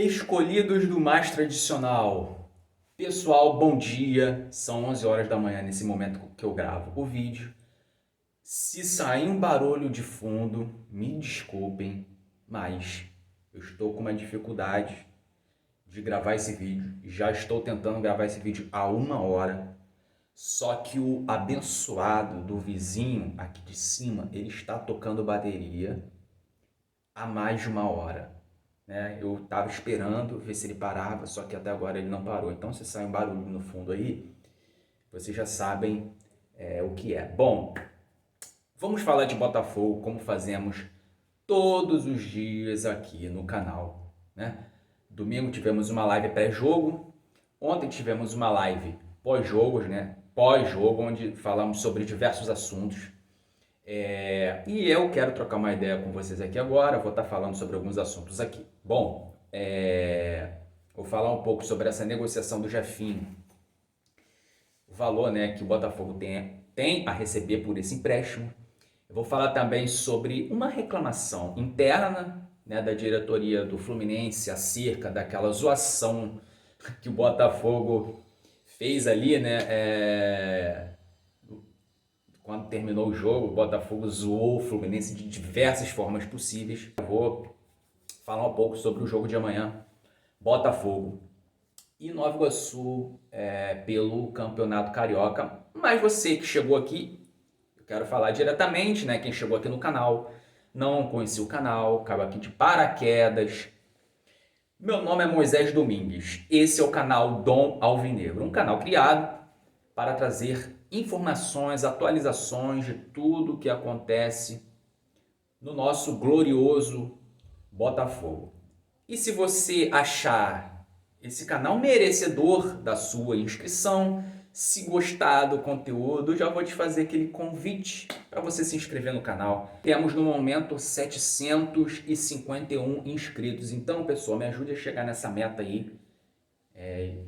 Escolhidos do mais tradicional. Pessoal, bom dia. São 11 horas da manhã nesse momento que eu gravo o vídeo. Se sair um barulho de fundo, me desculpem, mas eu estou com uma dificuldade de gravar esse vídeo. Já estou tentando gravar esse vídeo há 1 hora. Só que o abençoado do vizinho aqui de cima, ele está tocando bateria há mais de 1 hora. Eu estava esperando ver se ele parava, só que até agora ele não parou. Então, se sai um barulho no fundo aí, vocês já sabem o que é. Bom, vamos falar de Botafogo como fazemos todos os dias aqui no canal. Domingo tivemos uma live pré-jogo, ontem tivemos uma live pós-jogos, pós-jogo, onde falamos sobre diversos assuntos. E eu quero trocar uma ideia com vocês aqui agora, vou estar falando sobre alguns assuntos aqui. Bom, vou falar um pouco sobre essa negociação do Jefinho, o valor que o Botafogo tem a receber por esse empréstimo. Eu vou falar também sobre uma reclamação interna da diretoria do Fluminense acerca daquela zoação que o Botafogo fez ali, quando terminou o jogo. O Botafogo zoou o Fluminense de diversas formas possíveis. Eu vou falar um pouco sobre o jogo de amanhã, Botafogo e Nova Iguaçu pelo Campeonato Carioca. Mas você que chegou aqui, eu quero falar diretamente, quem chegou aqui no canal, não conhecia o canal, caiu aqui de paraquedas. Meu nome é Moisés Domingues, esse é o canal Dom Alvinegro, um canal criado para trazer informações, atualizações de tudo que acontece no nosso glorioso Botafogo. E se você achar esse canal merecedor da sua inscrição, se gostar do conteúdo, já vou te fazer aquele convite para você se inscrever no canal. Temos no momento 751 inscritos, então pessoal, me ajude a chegar nessa meta aí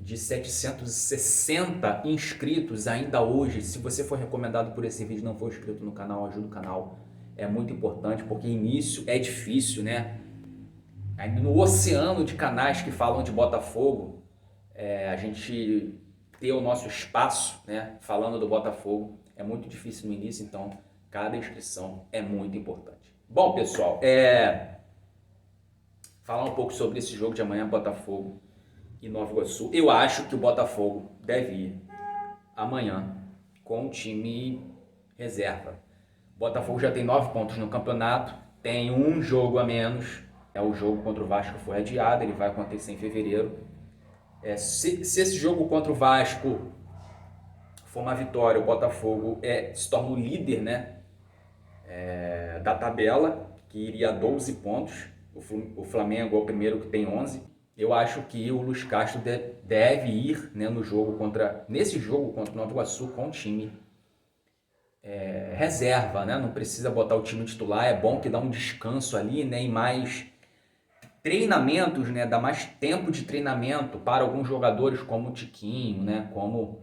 de 760 inscritos ainda hoje. Se você for recomendado por esse vídeo e não for inscrito no canal, ajuda o canal. É muito importante, porque início é difícil, No oceano de canais que falam de Botafogo, a gente ter o nosso espaço, falando do Botafogo, é muito difícil no início, então cada inscrição é muito importante. Bom, pessoal, falar um pouco sobre esse jogo de amanhã, Botafogo e Nova Iguaçu. Eu acho que o Botafogo deve ir amanhã com o time reserva. O Botafogo já tem 9 pontos no campeonato, tem um jogo a menos. O jogo contra o Vasco foi adiado, ele vai acontecer em fevereiro. Se esse jogo contra o Vasco for uma vitória, o Botafogo se torna o líder da tabela, que iria a 12 pontos. O Flamengo é o primeiro, que tem 11. Eu acho que o Luiz Castro deve ir nesse jogo contra o Nova Iguaçu com o time reserva, Não precisa botar o time titular, é bom que dá um descanso ali, e mais treinamentos, dá mais tempo de treinamento para alguns jogadores como o Tiquinho, como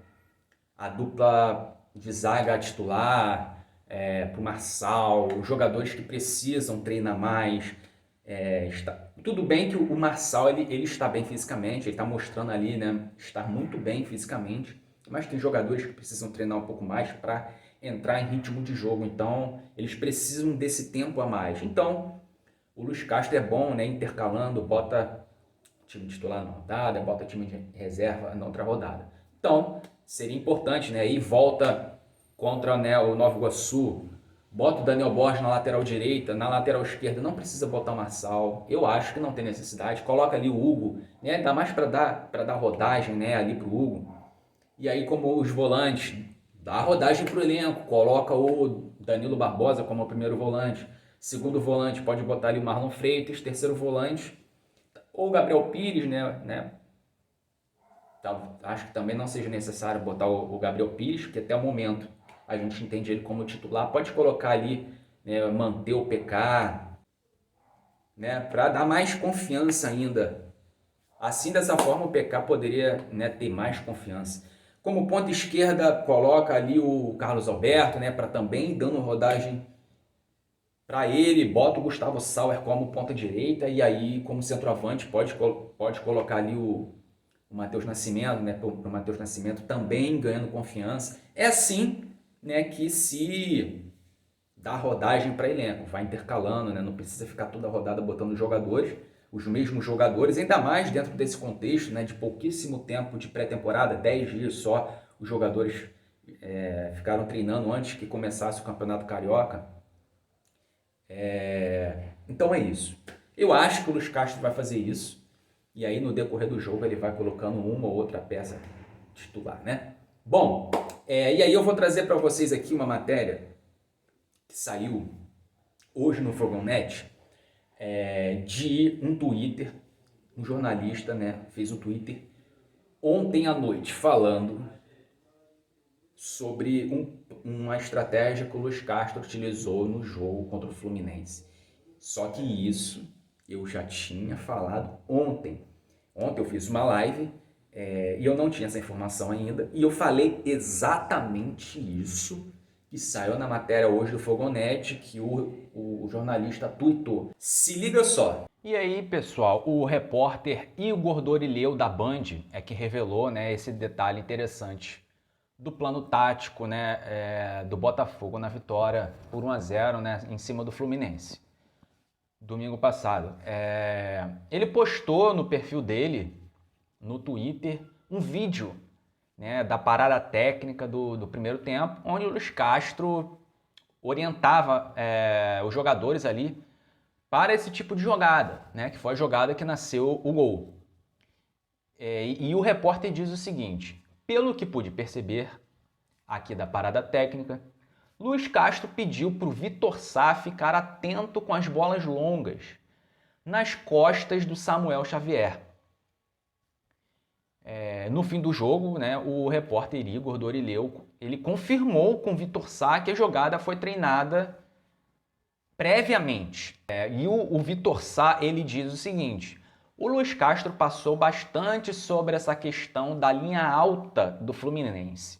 a dupla de zaga titular, para o Marçal, os jogadores que precisam treinar mais. Tudo bem que o Marçal ele está bem fisicamente, ele está mostrando ali estar muito bem fisicamente, mas tem jogadores que precisam treinar um pouco mais para entrar em ritmo de jogo, então eles precisam desse tempo a mais. Então o Luiz Castro é bom, intercalando, bota time titular na rodada, bota time de reserva na outra rodada. Então, seria importante, e volta contra o Nova Iguaçu, bota o Daniel Borges na lateral direita, na lateral esquerda não precisa botar o Marçal, eu acho que não tem necessidade, coloca ali o Hugo, dá mais para dar rodagem, ali pro Hugo. E aí, como os volantes, dá rodagem pro elenco, coloca o Danilo Barbosa como o primeiro volante. Segundo volante, pode botar ali o Marlon Freitas. Terceiro volante, ou o Gabriel Pires, Acho que também não seja necessário botar o Gabriel Pires, porque até o momento a gente entende ele como titular. Pode colocar ali, manter o PK, para dar mais confiança ainda. Assim, dessa forma, o PK poderia ter mais confiança. Como ponta esquerda, coloca ali o Carlos Alberto, para também dando rodagem para ele, bota o Gustavo Sauer como ponta direita e aí como centroavante pode colocar ali o Matheus Nascimento, né, para o Matheus Nascimento também ganhando confiança. É assim, né, que se dá rodagem para elenco, vai intercalando, né, não precisa ficar toda rodada botando jogadores, os mesmos jogadores, ainda mais dentro desse contexto, né, de pouquíssimo tempo de pré-temporada, 10 dias só, os jogadores ficaram treinando antes que começasse o Campeonato Carioca. Então é isso. Eu acho que o Luiz Castro vai fazer isso. E aí no decorrer do jogo ele vai colocando uma ou outra peça titular, né? Bom, e aí eu vou trazer para vocês aqui uma matéria que saiu hoje no Fogão.net, de um Twitter, um jornalista, né, fez um Twitter ontem à noite falando sobre uma estratégia que o Luiz Castro utilizou no jogo contra o Fluminense. Só que isso eu já tinha falado ontem. Ontem eu fiz uma live e eu não tinha essa informação ainda. E eu falei exatamente isso que saiu na matéria hoje do Fogão.net, que o jornalista tuitou. Se liga só. E aí, pessoal, o repórter Igor Dorileu da Band que revelou, né, esse detalhe interessante do plano tático, né, do Botafogo na vitória por 1-0, né, em cima do Fluminense, domingo passado. Ele postou no perfil dele, no Twitter, um vídeo, né, da parada técnica do primeiro tempo, onde o Luiz Castro orientava os jogadores ali para esse tipo de jogada, né, que foi a jogada que nasceu o gol. E o repórter diz o seguinte: pelo que pude perceber aqui da parada técnica, Luiz Castro pediu para o Vitor Sá ficar atento com as bolas longas nas costas do Samuel Xavier. No fim do jogo, né, o repórter Igor Dorileu ele confirmou com o Vitor Sá que a jogada foi treinada previamente. E o Vitor Sá ele diz o seguinte: o Luiz Castro passou bastante sobre essa questão da linha alta do Fluminense,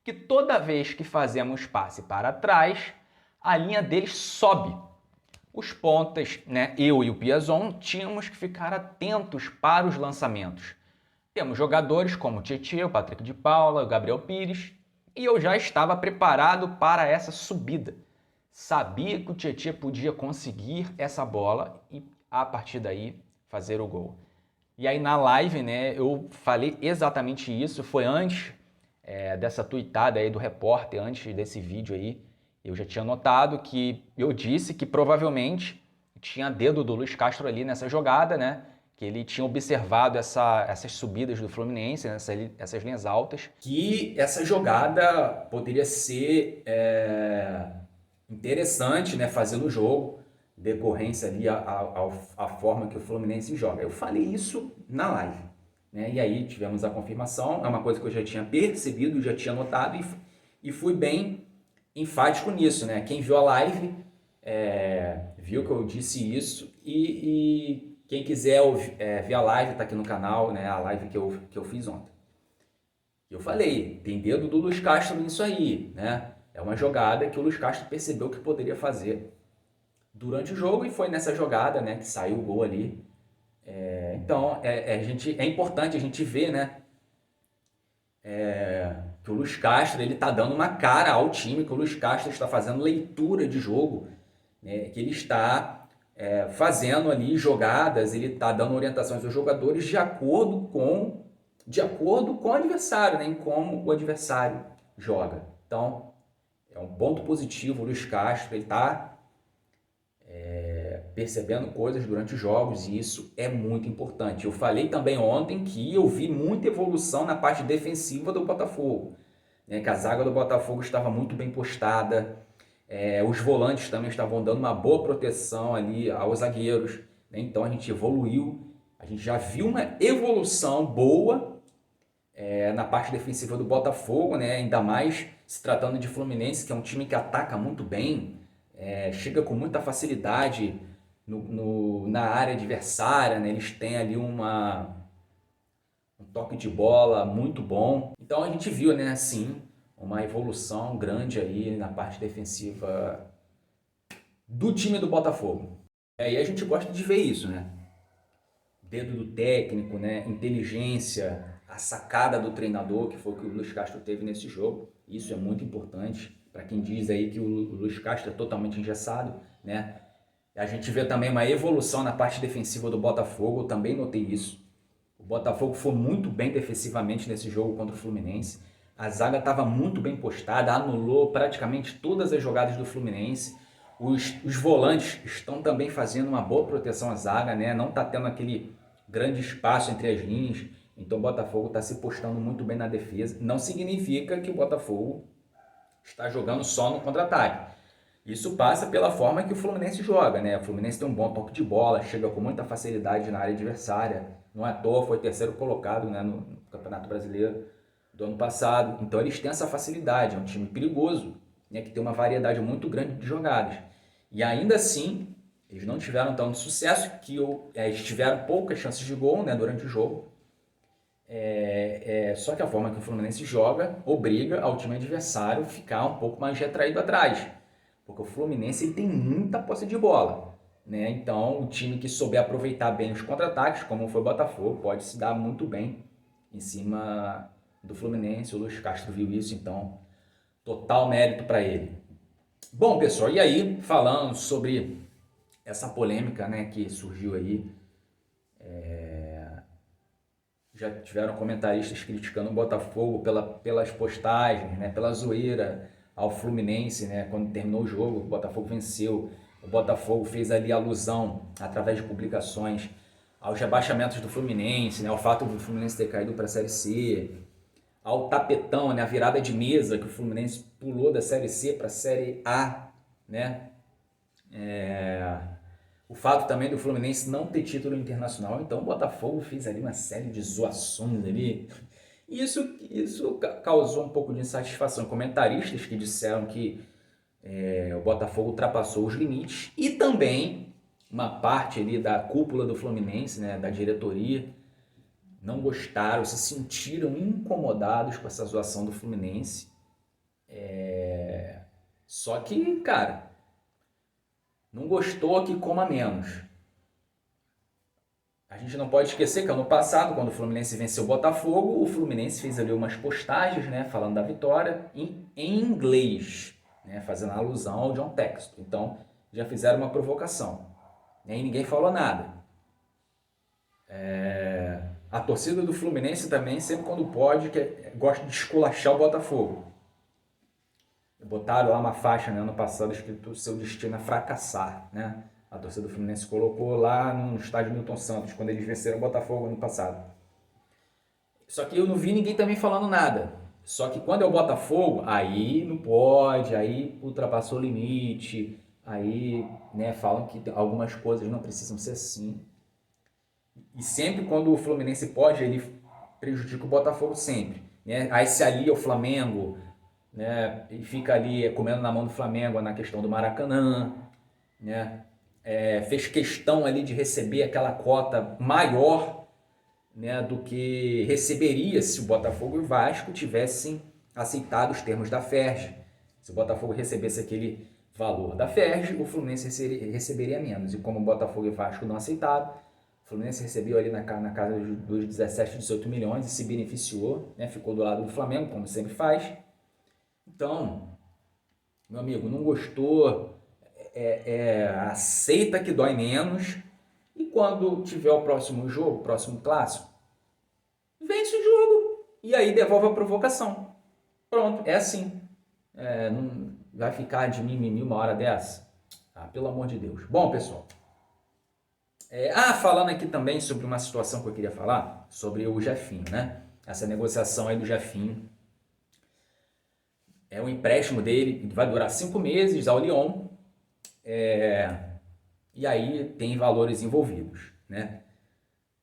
que toda vez que fazemos passe para trás, a linha deles sobe. Os pontas, né, eu e o Piazon, tínhamos que ficar atentos para os lançamentos. Temos jogadores como o Tietê, o Patrick de Paula, o Gabriel Pires, e eu já estava preparado para essa subida. Sabia que o Tietê podia conseguir essa bola e, a partir daí, fazer o gol. E aí na live, né, eu falei exatamente isso, foi antes dessa tuitada aí do repórter, antes desse vídeo aí, eu já tinha notado que eu disse que provavelmente tinha dedo do Luiz Castro ali nessa jogada, né? Que ele tinha observado essas subidas do Fluminense, né, essas linhas altas. Que essa jogada poderia ser interessante, né, fazer no jogo, decorrência ali a forma que o Fluminense joga. Eu falei isso na live, né? E aí tivemos a confirmação, é uma coisa que eu já tinha percebido, já tinha notado e fui bem enfático nisso, né? Quem viu a live viu que eu disse isso e quem quiser ver a live tá aqui no canal, né? A live que eu fiz ontem. Eu falei, tem dedo do Luiz Castro nisso aí, né? É uma jogada que o Luiz Castro percebeu que poderia fazer durante o jogo e foi nessa jogada, né, que saiu o gol ali. Então, é importante a gente ver, né, que o Luiz Castro ele tá dando uma cara ao time, que o Luiz Castro está fazendo leitura de jogo, né, que ele está fazendo ali jogadas, ele está dando orientações aos jogadores de acordo com o adversário, né, em como o adversário joga. Então, é um ponto positivo o Luiz Castro, ele está percebendo coisas durante os jogos e isso é muito importante. Eu falei também ontem que eu vi muita evolução na parte defensiva do Botafogo, né, que a zaga do Botafogo estava muito bem postada, os volantes também estavam dando uma boa proteção ali aos zagueiros, né, então a gente evoluiu, a gente já viu uma evolução boa na parte defensiva do Botafogo, né, ainda mais se tratando de Fluminense, que é um time que ataca muito bem, chega com muita facilidade na área adversária, né? Eles têm ali um toque de bola muito bom. Então a gente viu, né, assim, uma evolução grande aí na parte defensiva do time do Botafogo. E aí a gente gosta de ver isso, né? Dedo do técnico, né? Inteligência, a sacada do treinador, que foi o que o Luiz Castro teve nesse jogo. Isso é muito importante para quem diz aí que o Luiz Castro é totalmente engessado, né? A gente vê também uma evolução na parte defensiva do Botafogo, eu também notei isso. O Botafogo foi muito bem defensivamente nesse jogo contra o Fluminense. A zaga estava muito bem postada, anulou praticamente todas as jogadas do Fluminense. Os volantes estão também fazendo uma boa proteção à zaga, né? Não está tendo aquele grande espaço entre as linhas. Então o Botafogo está se postando muito bem na defesa. Não significa que o Botafogo está jogando só no contra-ataque. Isso passa pela forma que o Fluminense joga, né? O Fluminense tem um bom toque de bola, chega com muita facilidade na área adversária. Não é à toa, foi terceiro colocado, né, no Campeonato Brasileiro do ano passado. Então eles têm essa facilidade, é um time perigoso, né, que tem uma variedade muito grande de jogadas. E ainda assim, eles não tiveram tanto sucesso, que eles tiveram poucas chances de gol, né, durante o jogo. Só que a forma que o Fluminense joga obriga ao time adversário ficar um pouco mais retraído atrás. Porque o Fluminense ele tem muita posse de bola, né? Então, o time que souber aproveitar bem os contra-ataques, como foi o Botafogo, pode se dar muito bem em cima do Fluminense. O Luiz Castro viu isso, então, total mérito para ele. Bom, pessoal, e aí, falando sobre essa polêmica, né, que surgiu aí, já tiveram comentaristas criticando o Botafogo pelas postagens, né, pela zoeira ao Fluminense, né, quando terminou o jogo, o Botafogo venceu. O Botafogo fez ali alusão, através de publicações, aos rebaixamentos do Fluminense, né, ao fato do Fluminense ter caído para a Série C, ao tapetão, né, a virada de mesa que o Fluminense pulou da Série C para a Série A, né, o fato também do Fluminense não ter título internacional. Então o Botafogo fez ali uma série de zoações ali. Isso causou um pouco de insatisfação. Comentaristas que disseram que o Botafogo ultrapassou os limites, e também uma parte ali da cúpula do Fluminense, né, da diretoria, não gostaram, se sentiram incomodados com essa zoação do Fluminense. Só que, cara, não gostou que coma menos. A gente não pode esquecer que ano passado, quando o Fluminense venceu o Botafogo, o Fluminense fez ali umas postagens, né, falando da vitória em inglês, né, fazendo alusão ao John Textor. Então, já fizeram uma provocação. E ninguém falou nada. A torcida do Fluminense também, sempre quando pode, gosta de esculachar o Botafogo. Botaram lá uma faixa, né, ano passado, escrito "Seu destino é fracassar", né? A torcida do Fluminense colocou lá no estádio Newton Santos, quando eles venceram o Botafogo ano passado. Só que eu não vi ninguém também falando nada. Só que quando é o Botafogo, aí não pode, aí ultrapassou o limite, aí, né, falam que algumas coisas não precisam ser assim. E sempre quando o Fluminense pode, ele prejudica o Botafogo sempre, né? Aí se alia o Flamengo, né, e fica ali comendo na mão do Flamengo na questão do Maracanã, né? Fez questão ali de receber aquela cota maior, né, do que receberia se o Botafogo e o Vasco tivessem aceitado os termos da FERJ. Se o Botafogo recebesse aquele valor da FERJ, o Fluminense receberia menos. E como o Botafogo e o Vasco não aceitaram, o Fluminense recebeu ali na casa dos 17, 18 milhões e se beneficiou, né, ficou do lado do Flamengo, como sempre faz. Então, meu amigo, não gostou, aceita que dói menos, e quando tiver o próximo jogo, o próximo clássico, vence o jogo e aí devolve a provocação. Pronto, é assim. Não vai ficar de mimimi uma hora dessa? Ah, pelo amor de Deus. Bom, pessoal, falando aqui também sobre uma situação que eu queria falar, sobre o Jefinho, né? Essa negociação aí do Jefinho. É um empréstimo dele, vai durar 5 meses ao Lyon, e aí tem valores envolvidos, né?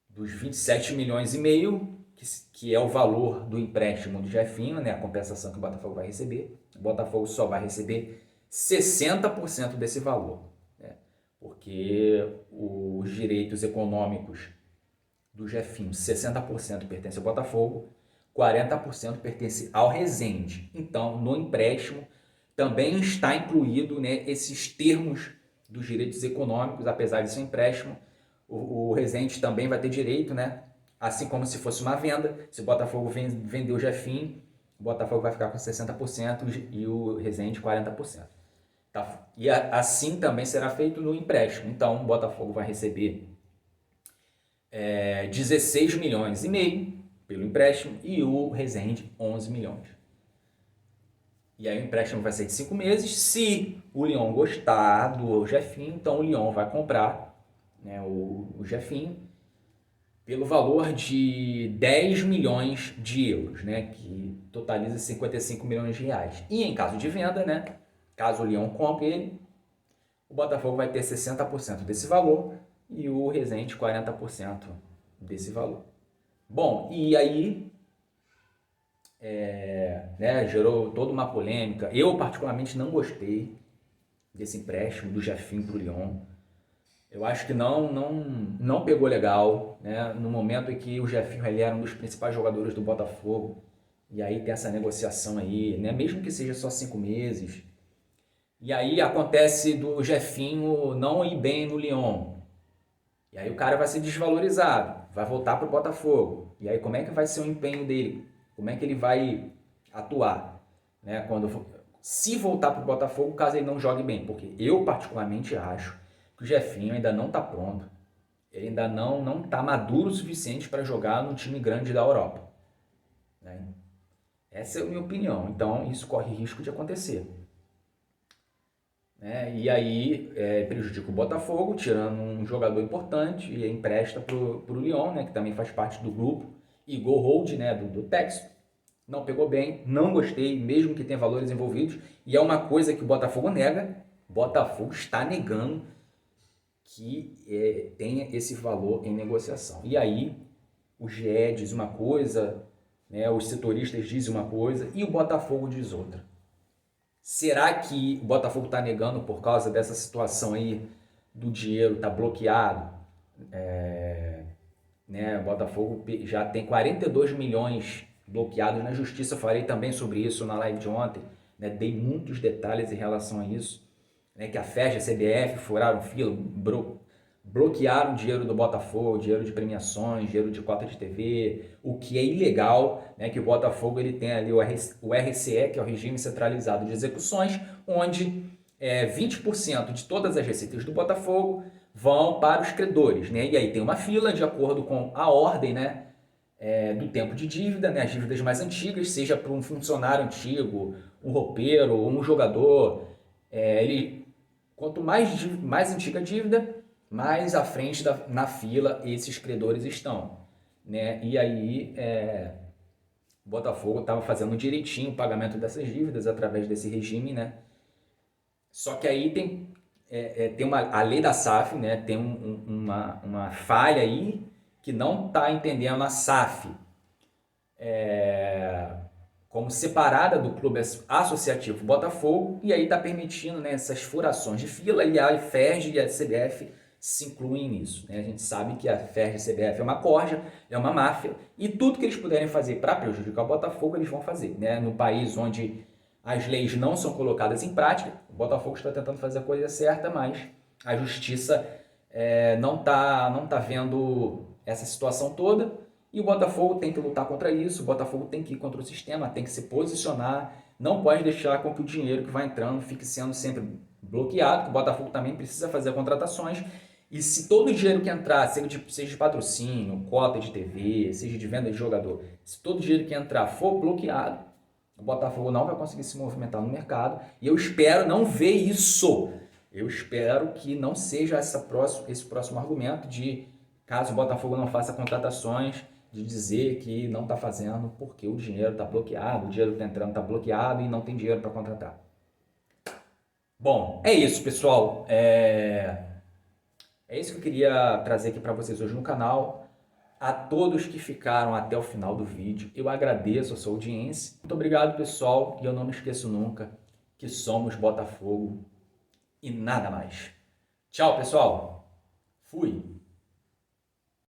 Dos 27 milhões e meio, que é o valor do empréstimo do Jefinho, né? A compensação que o Botafogo vai receber. O Botafogo só vai receber 60% desse valor, né? Porque os direitos econômicos do Jefinho, 60% pertence ao Botafogo, 40% pertence ao Resende. Então, no empréstimo também está incluído, né, esses termos dos direitos econômicos, apesar de ser um empréstimo. O Rezende também vai ter direito, né? Assim como se fosse uma venda. Se o Botafogo vender o Jefinho, o Botafogo vai ficar com 60% e o Rezende 40%. Tá? E assim também será feito no empréstimo. Então, o Botafogo vai receber 16 milhões e meio pelo empréstimo e o Rezende 11 milhões. E aí o empréstimo vai ser de 5 meses. Se o Lyon gostar do Jefinho, então o Lyon vai comprar, né, o Jefinho pelo valor de 10 milhões de euros, né, que totaliza 55 milhões de reais. E em caso de venda, né, caso o Lyon compre ele, o Botafogo vai ter 60% desse valor e o Rezende 40% desse valor. Bom, e aí né, gerou toda uma polêmica. Eu particularmente não gostei desse empréstimo do Jefinho para o Lyon. Eu acho que não pegou legal, né? No momento em que o Jefinho ele era um dos principais jogadores do Botafogo. E aí tem essa negociação aí, né? Mesmo que seja só 5 meses. E aí acontece do Jefinho não ir bem no Lyon. E aí o cara vai ser desvalorizado, vai voltar para o Botafogo. E aí como é que vai ser o empenho dele? Como é que ele vai atuar, né? Se voltar para o Botafogo, caso ele não jogue bem. Porque eu particularmente acho que o Jefinho ainda não está pronto. Ele ainda não está maduro o suficiente para jogar num time grande da Europa, né? Essa é a minha opinião. Então isso corre risco de acontecer. E aí prejudica o Botafogo, tirando um jogador importante e empresta para o Lyon, né, que também faz parte do grupo, e go hold, né, do Texto. Não pegou bem, não gostei, mesmo que tenha valores envolvidos, e é uma coisa que o Botafogo nega. O Botafogo está negando que tenha esse valor em negociação. E aí o GE diz uma coisa, né, os setoristas dizem uma coisa e o Botafogo diz outra. Será que o Botafogo está negando por causa dessa situação aí do dinheiro estar bloqueado? Né, o Botafogo já tem 42 milhões bloqueados na justiça. Eu falei também sobre isso na live de ontem, né, dei muitos detalhes em relação a isso, né, que a FERJ e a CBF furaram fila, bloquearam o dinheiro do Botafogo, dinheiro de premiações, dinheiro de cota de TV, o que é ilegal, né, que o Botafogo ele tem ali o RCE, que é o Regime Centralizado de Execuções, onde 20% de todas as receitas do Botafogo vão para os credores, né? E aí tem uma fila de acordo com a ordem, né, do tempo de dívida, né, as dívidas mais antigas, seja para um funcionário antigo, um roupeiro, um jogador, quanto mais antiga a dívida, mais à frente na fila esses credores estão, né? E aí o Botafogo estava fazendo direitinho o pagamento dessas dívidas através desse regime, né? Só que aí tem a lei da SAF, né? Tem uma falha aí que não está entendendo a SAF como separada do clube associativo Botafogo, e aí está permitindo, né, essas furações de fila, e a FERJ e a CBF se incluem nisso, né? A gente sabe que a FERJ e a CBF é uma corja, é uma máfia, e tudo que eles puderem fazer para prejudicar o Botafogo, eles vão fazer, né? No país onde as leis não são colocadas em prática, o Botafogo está tentando fazer a coisa certa, mas a justiça não tá vendo essa situação toda, e o Botafogo tem que lutar contra isso, o Botafogo tem que ir contra o sistema, tem que se posicionar, não pode deixar com que o dinheiro que vai entrando fique sendo sempre bloqueado, que o Botafogo também precisa fazer contratações, e se todo o dinheiro que entrar, seja de patrocínio, cota de TV, seja de venda de jogador, se todo o dinheiro que entrar for bloqueado, o Botafogo não vai conseguir se movimentar no mercado, e eu espero não ver isso. Eu espero que não seja esse próximo argumento de, caso o Botafogo não faça contratações, de dizer que não está fazendo porque o dinheiro está bloqueado, o dinheiro que está entrando está bloqueado e não tem dinheiro para contratar. Bom, é isso, pessoal. É isso que eu queria trazer aqui para vocês hoje no canal. A todos que ficaram até o final do vídeo, eu agradeço a sua audiência. Muito obrigado, pessoal, e eu não me esqueço nunca que somos Botafogo e nada mais. Tchau, pessoal. Fui.